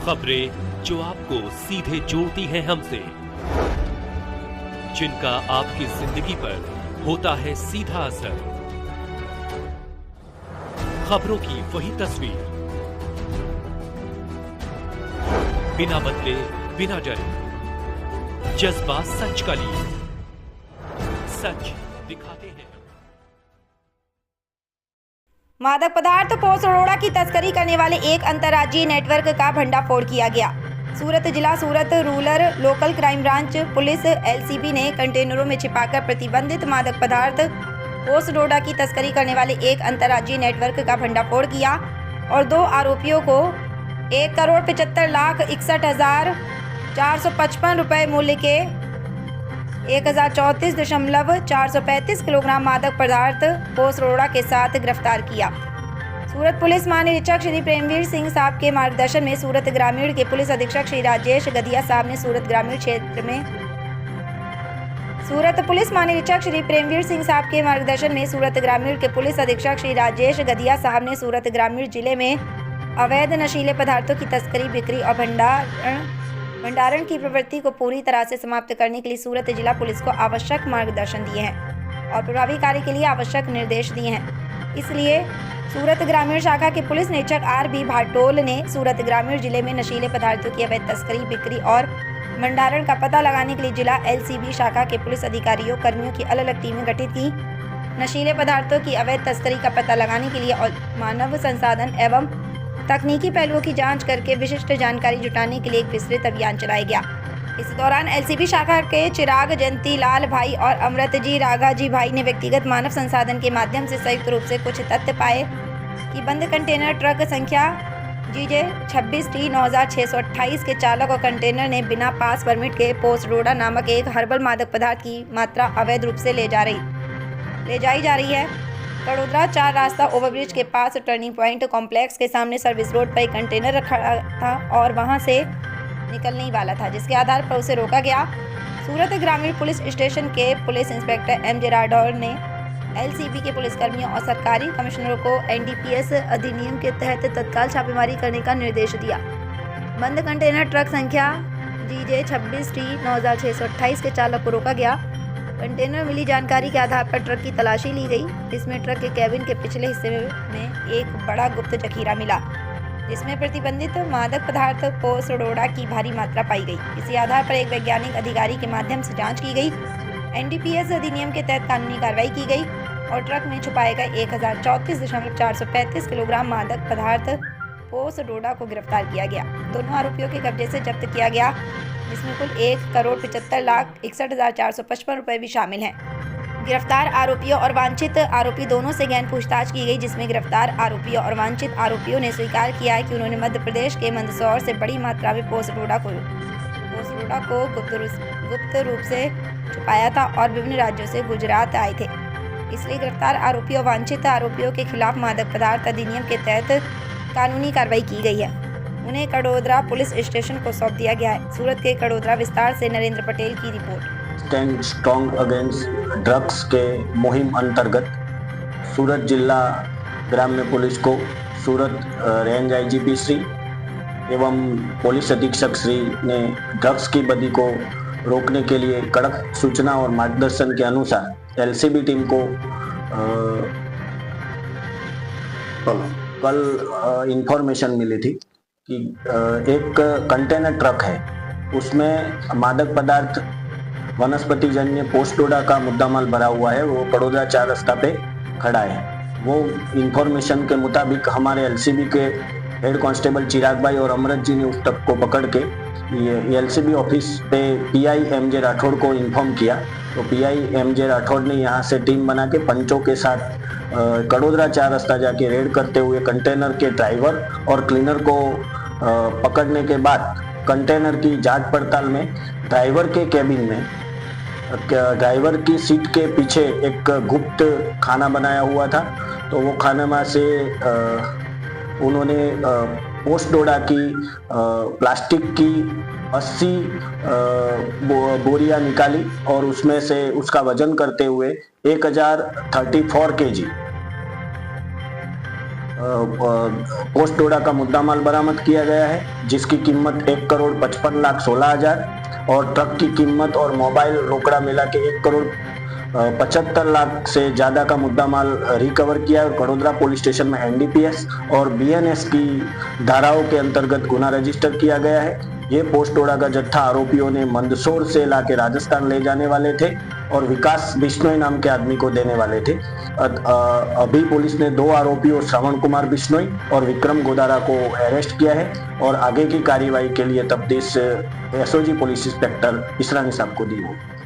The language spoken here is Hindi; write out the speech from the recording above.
खबरें जो आपको सीधे जोड़ती हैं हमसे, जिनका आपकी जिंदगी पर होता है सीधा असर। खबरों की वही तस्वीर, बिना बदले बिना डरे, जज्बा सच का लिए, सच दिखाते हैं। मादक पदार्थ पोस्ट अरोड़ा की तस्करी करने वाले एक अंतर्राज्यीय नेटवर्क का भंडाफोड़ किया गया। सूरत जिला Surat rural local crime branch police LCB ने कंटेनरों में छिपाकर प्रतिबंधित मादक पदार्थ पोस्ट अरोड़ा की तस्करी करने वाले एक अंतर्राज्यीय नेटवर्क का भंडाफोड़ किया और 2 आरोपियों को 1,61,61,455 रुपये मूल्य के 1034.435 किलोग्राम मादक पदार्थ पोस्ट अरोड़ा के साथ गिरफ्तार किया। सूरत पुलिस महानिरीक्षक श्री प्रेमवीर सिंह साहब के मार्गदर्शन में सूरत ग्रामीण के पुलिस अधीक्षक श्री राजेश गदिया साहब ने सूरत ग्रामीण क्षेत्र में सूरत पुलिस महानिरीक्षक श्री प्रेमवीर सिंह साहब के मार्गदर्शन में सूरत ग्रामीण के पुलिस अधीक्षक श्री राजेश गदिया साहब ने सूरत ग्रामीण जिले में अवैध नशीले पदार्थों की तस्करी, बिक्री और भंडारण की प्रवृत्ति को पूरी तरह से समाप्त करने के लिए सूरत जिला पुलिस को आवश्यक मार्गदर्शन दिए हैं और प्रभावी कार्य के लिए आवश्यक निर्देश दिए हैं। इसलिए सूरत ग्रामीण शाखा के पुलिस निरीक्षक आर.बी. भाटोल ने सूरत ग्रामीण जिले में नशीले पदार्थों की अवैध तस्करी, बिक्री और भंडारण का पता लगाने के लिए जिला एलसीबी शाखा के पुलिस अधिकारियों कर्मियों की अलग अलग टीमें गठित की। नशीले पदार्थों की अवैध तस्करी का पता लगाने के लिए और मानव संसाधन एवं तकनीकी पहलुओं की जांच करके विशिष्ट जानकारी जुटाने के लिए एक विस्तृत अभियान चलाया गया। इस दौरान एलसीबी शाखा के चिराग जयंती लाल भाई और अमृतजी राघाजी भाई ने व्यक्तिगत मानव संसाधन के माध्यम से संयुक्त रूप से कुछ तथ्य पाए कि बंद कंटेनर ट्रक संख्या GJ 26T9628 के चालक और कंटेनर ने बिना पास परमिट के पोस्ट अरोड़ा नामक एक हर्बल मादक पदार्थ की मात्रा अवैध रूप से ले जाई जा रही है। कड़ोदरा 4 रास्ता ओवरब्रिज के पास टर्निंग पॉइंट कॉम्प्लेक्स के सामने सर्विस रोड पर एक कंटेनर रखा था और वहां से निकलने ही वाला था, जिसके आधार पर उसे रोका गया। सूरत ग्रामीण पुलिस स्टेशन के पुलिस इंस्पेक्टर M.J. राठौर ने एलसीबी के पुलिसकर्मियों और सरकारी कमिश्नरों को NDPS अधिनियम के तहत तत्काल छापेमारी करने का निर्देश दिया। बंद कंटेनर ट्रक संख्या GJ 26T9628 के चालक को रोका गया। कंटेनर मिली जानकारी के आधार पर ट्रक की तलाशी ली गई। इसमें ट्रक के कैबिन के पिछले हिस्से में एक बड़ा गुप्त जखीरा मिला, जिसमें प्रतिबंधित मादक पदार्थ पोस्ट अरोड़ा की भारी मात्रा पाई गई। इसी आधार पर एक वैज्ञानिक अधिकारी के माध्यम से जांच की गई। NDPS अधिनियम के तहत कानूनी कार्रवाई की गई और ट्रक में छुपाए गए 1034.435 किलोग्राम मादक पदार्थ पोस्ट अरोड़ा को गिरफ्तार किया गया। दोनों आरोपियों के कब्जे से जब्त किया गया, जिसमें कुल 1,75,61,455 रुपये भी शामिल हैं। गिरफ्तार आरोपियों और वांछित आरोपी दोनों से गहन पूछताछ की गई, जिसमें गिरफ्तार आरोपियों और वांछित आरोपियों ने स्वीकार किया है कि उन्होंने मध्य प्रदेश के मंदसौर से बड़ी मात्रा में पोस्ट अरोड़ा को गुप्त रूप से छुपाया था और विभिन्न राज्यों से गुजरात आए थे। इसलिए गिरफ्तार आरोपियों और वांछित आरोपियों के खिलाफ मादक पदार्थ अधिनियम के तहत कानूनी कार्रवाई की गई है। उन्हें कड़ोदरा पुलिस स्टेशन को सौंप दिया गया है। सूरत के कड़ोदरा विस्तार से नरेंद्र पटेल की report. Stand strong against drugs के मुहिम अंतर्गत सूरत जिला ग्राम्य पुलिस को सूरत रेंज IGP श्री एवं पुलिस अधीक्षक श्री ने ड्रग्स की बदी को रोकने के लिए कड़क सूचना और मार्गदर्शन के अनुसार LCB टीम को कल इंफॉर्मेशन मिली थी कि एक कंटेनर ट्रक है, उसमें मादक पदार्थ वनस्पति जन्य पोस्ट अरोड़ा का मुद्दामाल भरा हुआ है। वो कड़ोदरा 4 रास्ता पे खड़ा है। वो इंफॉर्मेशन के मुताबिक हमारे LCB के हेड कांस्टेबल चिराग भाई और अमृत जी ने उस ट्रक को पकड़ के ये LCB ऑफिस पे PI M.J. राठौड़ को इन्फॉर्म किया। तो PI M.J. राठौड़ ने यहाँ से टीम बना के पंचों के साथ कड़ोदरा 4 रास्ता जाके रेड करते हुए कंटेनर के ड्राइवर और क्लीनर को पकड़ने के बाद कंटेनर की जांच पड़ताल में ड्राइवर के कैबिन में ड्राइवर की सीट के पीछे एक गुप्त खाना बनाया हुआ था। तो वो खाने में से उन्होंने पोस्ट अरोड़ा की प्लास्टिक की 80 बोरियां निकाली और उसमें से उसका वजन करते हुए 1034 kg पोस्ट डोडा का मुद्दामाल बरामद किया गया है, जिसकी कीमत 1,55,16,000 और ट्रक की कीमत और मोबाइल रोकड़ा मिला के 1,75,00,000 से ज्यादा का मुद्दामाल रिकवर किया है और बड़ोदरा पुलिस स्टेशन में एनडीपीएस और बीएनएस की धाराओं के अंतर्गत गुना रजिस्टर किया गया है। ये पोस्ट डोडा का जत्था आरोपियों ने मंदसौर से लाके राजस्थान ले जाने वाले थे और विकास बिश्नोई नाम के आदमी को देने वाले थे। अभी पुलिस ने 2 आरोपियों श्रवण कुमार बिश्नोई और विक्रम गोदारा को अरेस्ट किया है और आगे की कार्यवाही के लिए तफ्तीश एसओजी पुलिस इंस्पेक्टर इसरानी साहब को दी है।